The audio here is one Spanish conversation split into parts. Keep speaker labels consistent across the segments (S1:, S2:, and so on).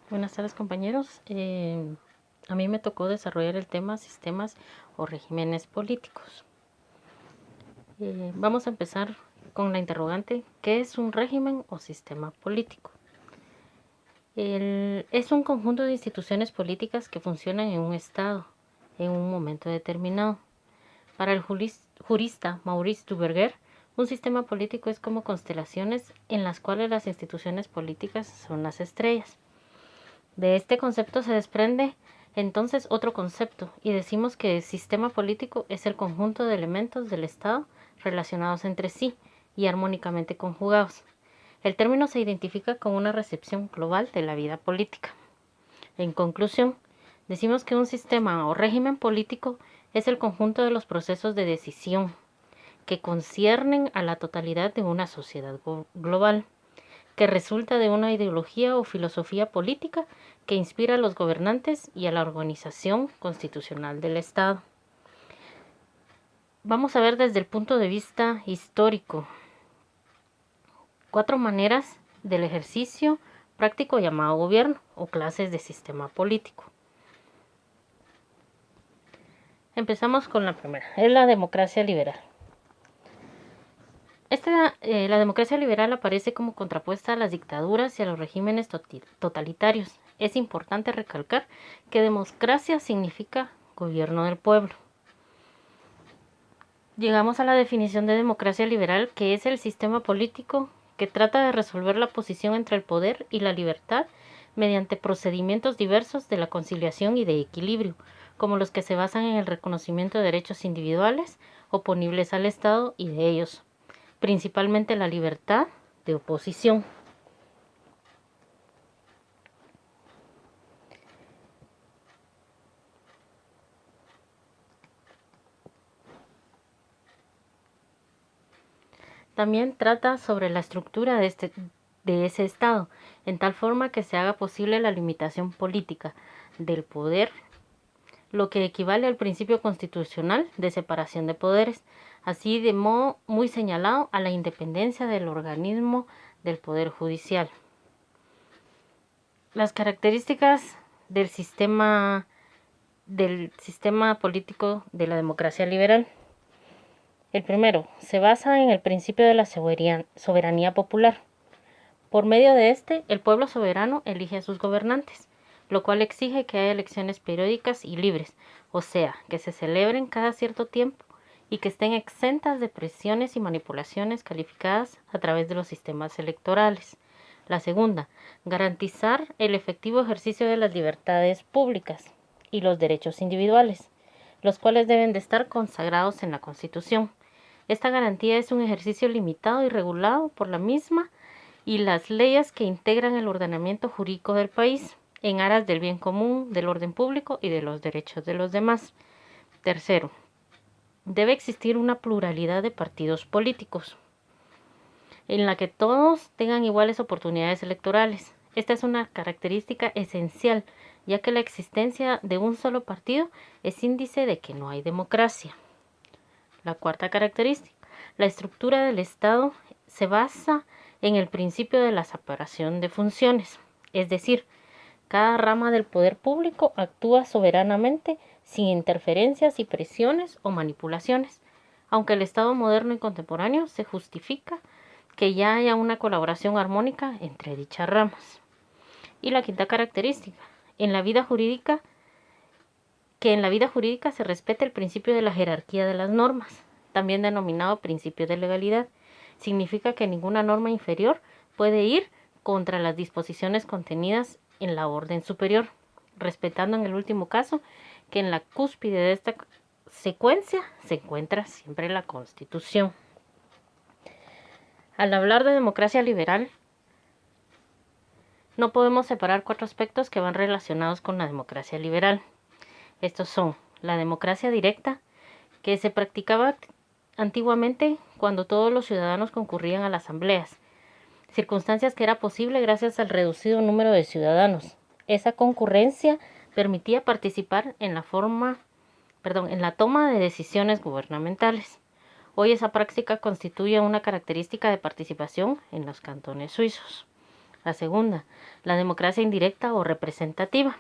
S1: Buenas tardes, compañeros. A mí me tocó desarrollar el tema sistemas o regímenes políticos. Vamos a empezar con la interrogante: ¿qué es un régimen o sistema político? Es un conjunto de instituciones políticas que funcionan en un estado en un momento determinado. Para el jurista Maurice Duverger, un sistema político es como constelaciones en las cuales las instituciones políticas son las estrellas. De este concepto se desprende entonces otro concepto y decimos que el sistema político es el conjunto de elementos del Estado relacionados entre sí y armónicamente conjugados. El término se identifica con una recepción global de la vida política. En conclusión, decimos que un sistema o régimen político es el conjunto de los procesos de decisión que conciernen a la totalidad de una sociedad global, que resulta de una ideología o filosofía política que inspira a los gobernantes y a la organización constitucional del Estado. Vamos a ver desde el punto de vista histórico 4 maneras del ejercicio práctico llamado gobierno o clases de sistema político. Empezamos con la primera, es la democracia liberal. La democracia liberal aparece como contrapuesta a las dictaduras y a los regímenes totalitarios. Es importante recalcar que democracia significa gobierno del pueblo. Llegamos a la definición de democracia liberal, que es el sistema político que trata de resolver la posición entre el poder y la libertad mediante procedimientos diversos de la conciliación y de equilibrio, como los que se basan en el reconocimiento de derechos individuales oponibles al Estado y de ellos, principalmente la libertad de oposición. También trata sobre la estructura de ese Estado, en tal forma que se haga posible la limitación política del poder, lo que equivale al principio constitucional de separación de poderes, así de modo muy señalado a la independencia del organismo del Poder Judicial. Las características del sistema político de la democracia liberal. El primero, se basa en el principio de la soberanía popular. Por medio de este, el pueblo soberano elige a sus gobernantes, lo cual exige que haya elecciones periódicas y libres, o sea, que se celebren cada cierto tiempo y que estén exentas de presiones y manipulaciones calificadas a través de los sistemas electorales. La segunda, garantizar el efectivo ejercicio de las libertades públicas y los derechos individuales, los cuales deben de estar consagrados en la Constitución. Esta garantía es un ejercicio limitado y regulado por la misma y las leyes que integran el ordenamiento jurídico del país, en aras del bien común, del orden público y de los derechos de los demás. Tercero, debe existir una pluralidad de partidos políticos, en la que todos tengan iguales oportunidades electorales. Esta es una característica esencial, ya que la existencia de un solo partido es índice de que no hay democracia. La cuarta característica, la estructura del Estado se basa en el principio de la separación de funciones, es decir, cada rama del poder público actúa soberanamente sin interferencias y presiones o manipulaciones, aunque el Estado moderno y contemporáneo se justifica que ya haya una colaboración armónica entre dichas ramas. Y la quinta característica, en la vida jurídica se respete el principio de la jerarquía de las normas, también denominado principio de legalidad. Significa que ninguna norma inferior puede ir contra las disposiciones contenidas en la orden superior, respetando en el último caso que en la cúspide de esta secuencia se encuentra siempre la Constitución. Al hablar de democracia liberal, no podemos separar 4 aspectos que van relacionados con la democracia liberal. Estos son la democracia directa, que se practicaba antiguamente cuando todos los ciudadanos concurrían a las asambleas, circunstancias que era posible gracias al reducido número de ciudadanos. Esa concurrencia permitía participar en la toma de decisiones gubernamentales. Hoy esa práctica constituye una característica de participación en los cantones suizos. La segunda, la democracia indirecta o representativa.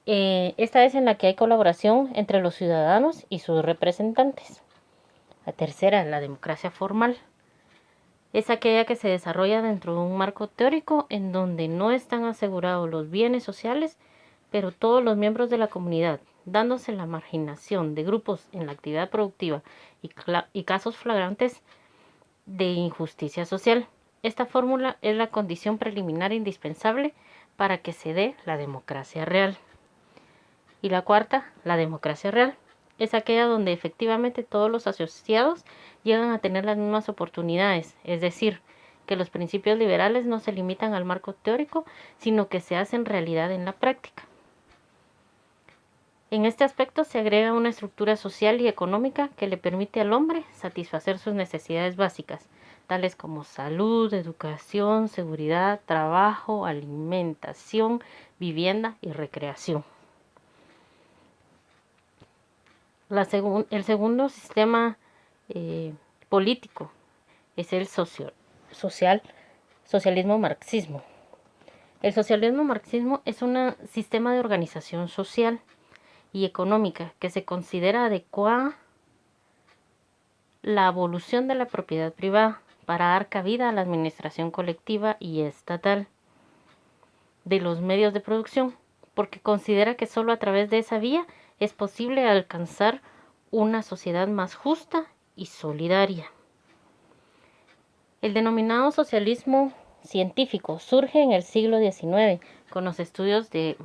S1: Esta es en la que hay colaboración entre los ciudadanos y sus representantes. La tercera, la democracia formal. Es aquella que se desarrolla dentro de un marco teórico en donde no están asegurados los bienes sociales, pero todos los miembros de la comunidad, dándose la marginación de grupos en la actividad productiva y casos flagrantes de injusticia social. Esta fórmula es la condición preliminar indispensable para que se dé la democracia real. Y la cuarta, la democracia real, es aquella donde efectivamente todos los asociados llegan a tener las mismas oportunidades, es decir, que los principios liberales no se limitan al marco teórico, sino que se hacen realidad en la práctica. En este aspecto se agrega una estructura social y económica que le permite al hombre satisfacer sus necesidades básicas, tales como salud, educación, seguridad, trabajo, alimentación, vivienda y recreación. El segundo sistema político es el socialismo marxismo. El socialismo marxismo es un sistema de organización social y económica que se considera adecuada la abolición de la propiedad privada para dar cabida a la administración colectiva y estatal de los medios de producción, porque considera que solo a través de esa vía es posible alcanzar una sociedad más justa y solidaria. El denominado socialismo científico surge en el siglo XIX con los estudios de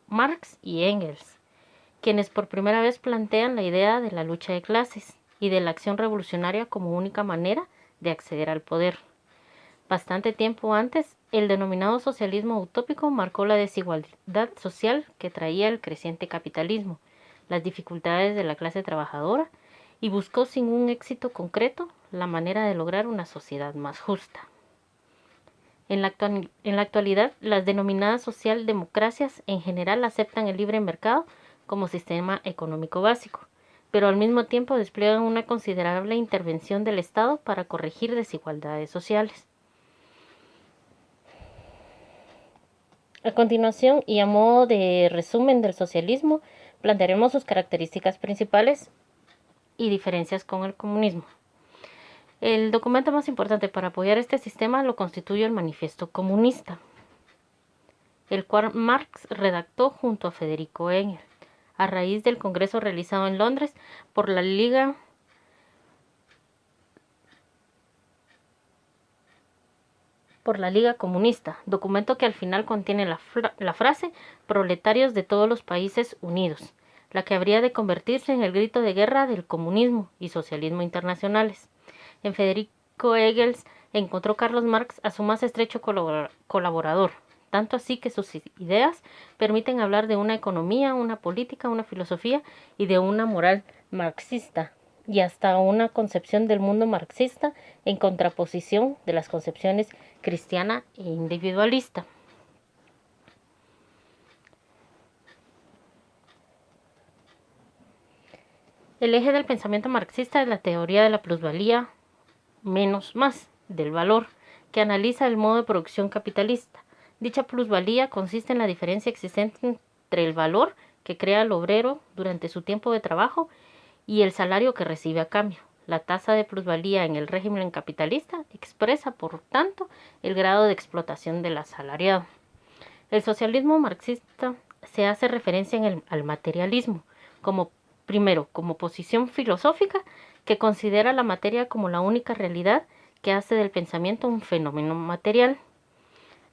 S1: Marx y Engels, quienes por primera vez plantean la idea de la lucha de clases y de la acción revolucionaria como única manera de acceder al poder. Bastante tiempo antes, el denominado socialismo utópico marcó la desigualdad social que traía el creciente capitalismo, las dificultades de la clase trabajadora y buscó sin un éxito concreto la manera de lograr una sociedad más justa. En la actualidad, las denominadas socialdemocracias en general aceptan el libre mercado como sistema económico básico, pero al mismo tiempo despliegan una considerable intervención del Estado para corregir desigualdades sociales. A continuación, y a modo de resumen del socialismo, plantearemos sus características principales y diferencias con el comunismo. El documento más importante para apoyar este sistema lo constituye el Manifiesto Comunista, el cual Marx redactó junto a Federico Engels, a raíz del congreso realizado en Londres por la Liga Comunista, documento que al final contiene la frase «proletarios de todos los países unidos», la que habría de convertirse en el grito de guerra del comunismo y socialismo internacionales. En Federico Engels encontró Carlos Marx a su más estrecho colaborador, tanto así que sus ideas permiten hablar de una economía, una política, una filosofía y de una moral marxista, y hasta una concepción del mundo marxista en contraposición de las concepciones cristiana e individualista. El eje del pensamiento marxista es la teoría de la plusvalía menos más del valor, que analiza el modo de producción capitalista. Dicha plusvalía consiste en la diferencia existente entre el valor que crea el obrero durante su tiempo de trabajo y el salario que recibe a cambio. La tasa de plusvalía en el régimen capitalista expresa, por tanto, el grado de explotación del asalariado. El socialismo marxista se hace referencia al materialismo, primero, como posición filosófica que considera la materia como la única realidad que hace del pensamiento un fenómeno material.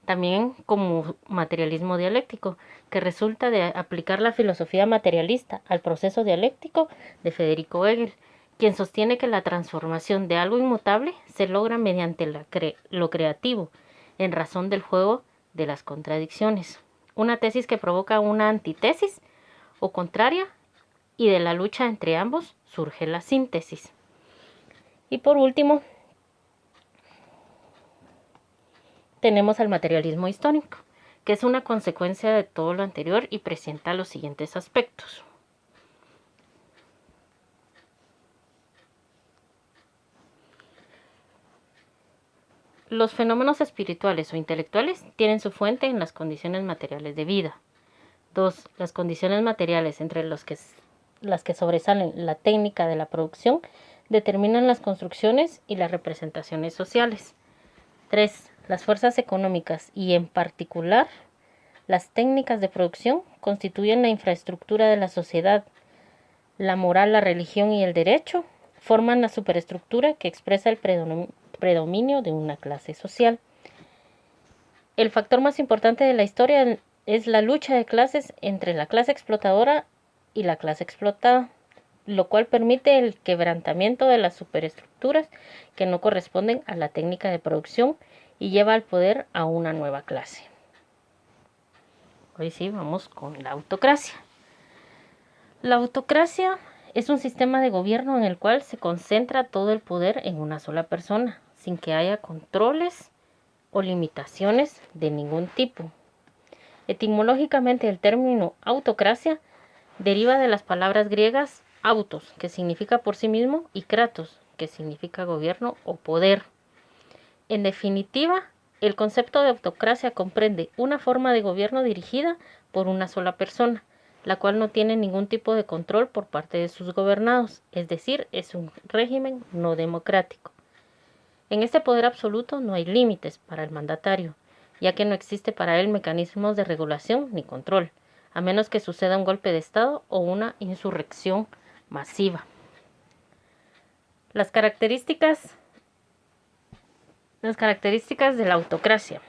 S1: También como materialismo dialéctico, que resulta de aplicar la filosofía materialista al proceso dialéctico de Federico Engels, quien sostiene que la transformación de algo inmutable se logra mediante lo creativo, en razón del juego de las contradicciones. Una tesis que provoca una antítesis o contraria, y de la lucha entre ambos surge la síntesis. Y por último, tenemos al materialismo histórico, que es una consecuencia de todo lo anterior y presenta los siguientes aspectos. Los fenómenos espirituales o intelectuales tienen su fuente en las condiciones materiales de vida. 2. Las condiciones materiales entre las que sobresalen la técnica de la producción determinan las construcciones y las representaciones sociales. 3. Las fuerzas económicas y, en particular, las técnicas de producción constituyen la infraestructura de la sociedad. La moral, la religión y el derecho forman la superestructura que expresa el predominio de una clase social. El factor más importante de la historia es la lucha de clases entre la clase explotadora y la clase explotada, lo cual permite el quebrantamiento de las superestructuras que no corresponden a la técnica de producción y lleva al poder a una nueva clase. Hoy sí, vamos con la autocracia. La autocracia es un sistema de gobierno en el cual se concentra todo el poder en una sola persona, sin que haya controles o limitaciones de ningún tipo. Etimológicamente, el término autocracia deriva de las palabras griegas autos, que significa por sí mismo, y kratos, que significa gobierno o poder. En definitiva, el concepto de autocracia comprende una forma de gobierno dirigida por una sola persona, la cual no tiene ningún tipo de control por parte de sus gobernados, es decir, es un régimen no democrático. En este poder absoluto no hay límites para el mandatario, ya que no existe para él mecanismos de regulación ni control, a menos que suceda un golpe de Estado o una insurrección masiva. Las características de la autocracia.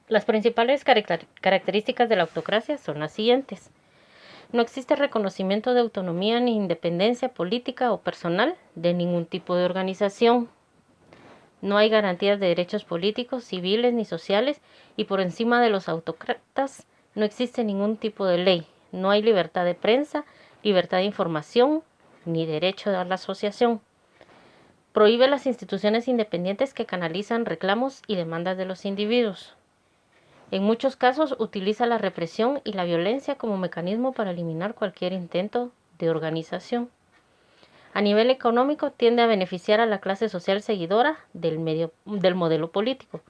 S1: Las principales características de la autocracia son las siguientes. No existe reconocimiento de autonomía ni independencia política o personal de ningún tipo de organización. No hay garantías de derechos políticos, civiles ni sociales, y por encima de los autócratas no existe ningún tipo de ley. No hay libertad de prensa, libertad de información, ni derecho a la asociación. Prohíbe las instituciones independientes que canalizan reclamos y demandas de los individuos. En muchos casos utiliza la represión y la violencia como mecanismo para eliminar cualquier intento de organización. A nivel económico tiende a beneficiar a la clase social seguidora del modelo político.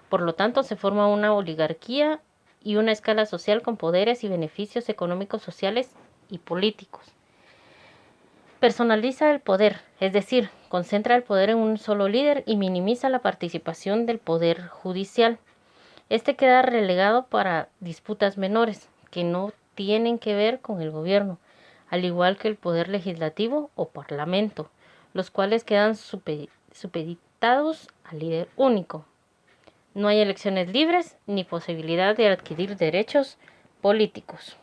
S1: Por lo tanto, se forma una oligarquía y una escala social con poderes y beneficios económicos, sociales y políticos. Personaliza el poder, es decir, concentra el poder en un solo líder y minimiza la participación del poder judicial. Este queda relegado para disputas menores, que no tienen que ver con el gobierno, al igual que el poder legislativo o parlamento, los cuales quedan supeditados al líder único. No hay elecciones libres ni posibilidad de adquirir derechos políticos.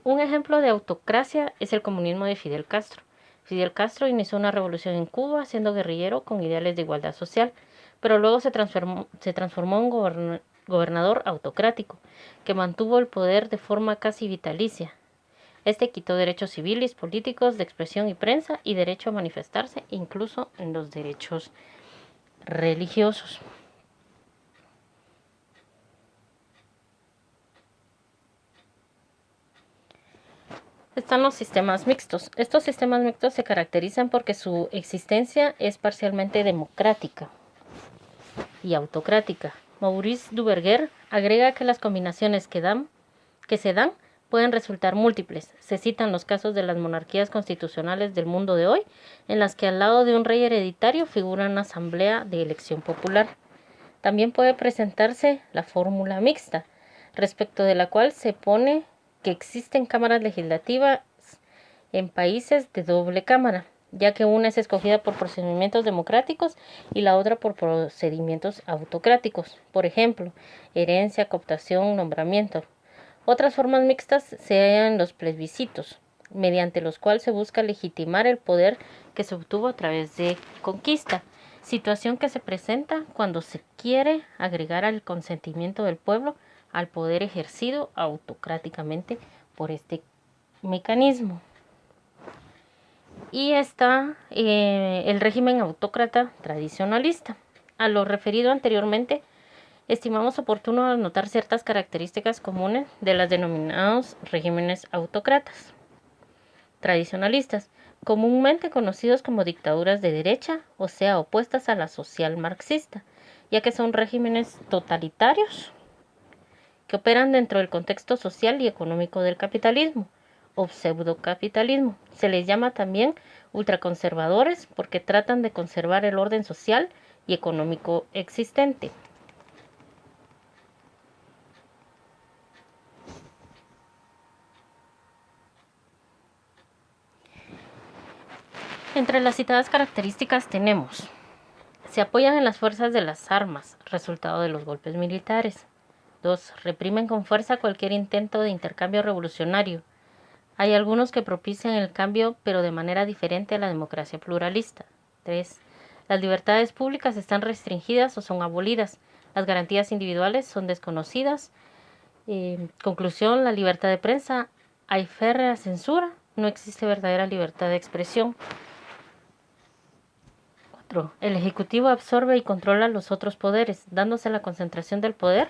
S1: Un ejemplo de autocracia es el comunismo de Fidel Castro. Fidel Castro inició una revolución en Cuba siendo guerrillero con ideales de igualdad social, pero luego se transformó en un gobernador autocrático, que mantuvo el poder de forma casi vitalicia. Este quitó derechos civiles, políticos, de expresión y prensa, y derecho a manifestarse, incluso en los derechos religiosos. Están los sistemas mixtos. Estos sistemas mixtos se caracterizan porque su existencia es parcialmente democrática y autocrática. Maurice Duverger agrega que las combinaciones que se dan pueden resultar múltiples. Se citan los casos de las monarquías constitucionales del mundo de hoy, en las que al lado de un rey hereditario figura una asamblea de elección popular. También puede presentarse la fórmula mixta, respecto de la cual se pone que existen cámaras legislativas en países de doble cámara, ya que una es escogida por procedimientos democráticos y la otra por procedimientos autocráticos, por ejemplo, herencia, cooptación, nombramiento. Otras formas mixtas se hallan en los plebiscitos, mediante los cuales se busca legitimar el poder que se obtuvo a través de conquista, situación que se presenta cuando se quiere agregar al consentimiento del pueblo al poder ejercido autocráticamente por este mecanismo. Y está el régimen autócrata tradicionalista. A lo referido anteriormente, estimamos oportuno anotar ciertas características comunes de los denominados regímenes autócratas tradicionalistas. comúnmente conocidos como dictaduras de derecha, o sea, opuestas a la social marxista, ya que son regímenes totalitarios que operan dentro del contexto social y económico del capitalismo o pseudocapitalismo. Se les llama también ultraconservadores porque tratan de conservar el orden social y económico existente. Entre las citadas características tenemos: se apoyan en las fuerzas de las armas, resultado de los golpes militares. 2. Reprimen con fuerza cualquier intento de intercambio revolucionario. Hay algunos que propician el cambio, pero de manera diferente a la democracia pluralista. 3. Las libertades públicas están restringidas o son abolidas. Las garantías individuales son desconocidas. Conclusión, la libertad de prensa, hay férrea censura, no existe verdadera libertad de expresión. 4. El Ejecutivo absorbe y controla los otros poderes, dándose la concentración del poder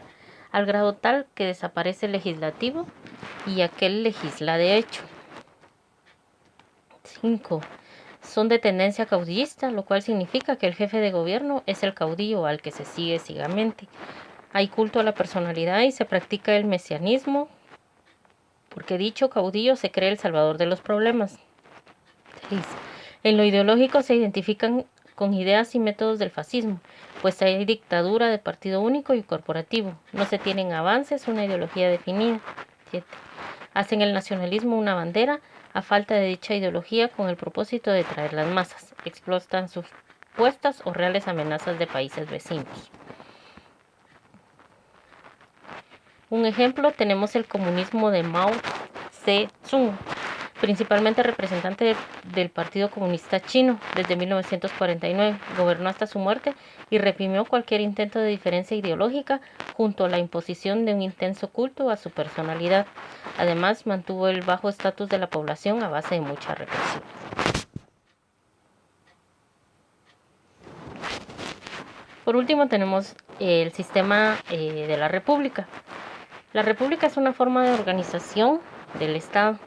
S1: al grado tal que desaparece el legislativo y aquel legisla de hecho. 5. Son de tendencia caudillista, lo cual significa que el jefe de gobierno es el caudillo al que se sigue ciegamente. Hay culto a la personalidad y se practica el mesianismo, porque dicho caudillo se cree el salvador de los problemas. 6. En lo ideológico se identifican con ideas y métodos del fascismo, pues hay dictadura de partido único y corporativo. No se tienen avances, una ideología definida. 7. Hacen el nacionalismo una bandera a falta de dicha ideología con el propósito de traer las masas. Explotan supuestas o reales amenazas de países vecinos. Un ejemplo, tenemos el comunismo de Mao Zedong, principalmente representante del Partido Comunista Chino desde 1949. Gobernó hasta su muerte y reprimió cualquier intento de diferencia ideológica junto a la imposición de un intenso culto a su personalidad. Además, mantuvo el bajo estatus de la población a base de mucha represión. Por último, tenemos el sistema de la República. La República es una forma de organización del Estado.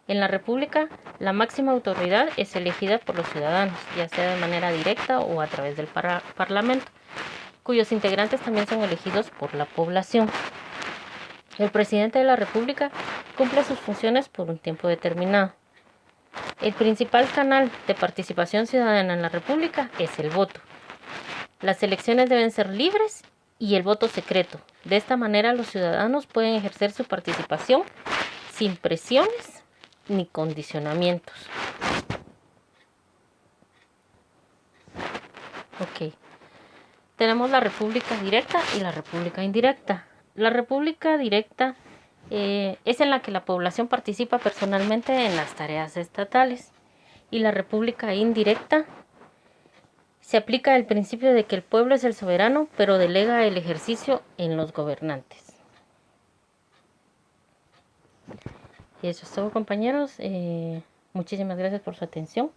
S1: En la República, la máxima autoridad es elegida por los ciudadanos, ya sea de manera directa o a través del Parlamento, cuyos integrantes también son elegidos por la población. El presidente de la República cumple sus funciones por un tiempo determinado. El principal canal de participación ciudadana en la República es el voto. Las elecciones deben ser libres y el voto secreto. De esta manera, los ciudadanos pueden ejercer su participación sin presiones ni condicionamientos. Ok. Tenemos la república directa y la república indirecta. La república directa es en la que la población participa personalmente en las tareas estatales. Y la república indirecta se aplica el principio de que el pueblo es el soberano, pero delega el ejercicio en los gobernantes. Y eso es todo, compañeros. Muchísimas gracias por su atención.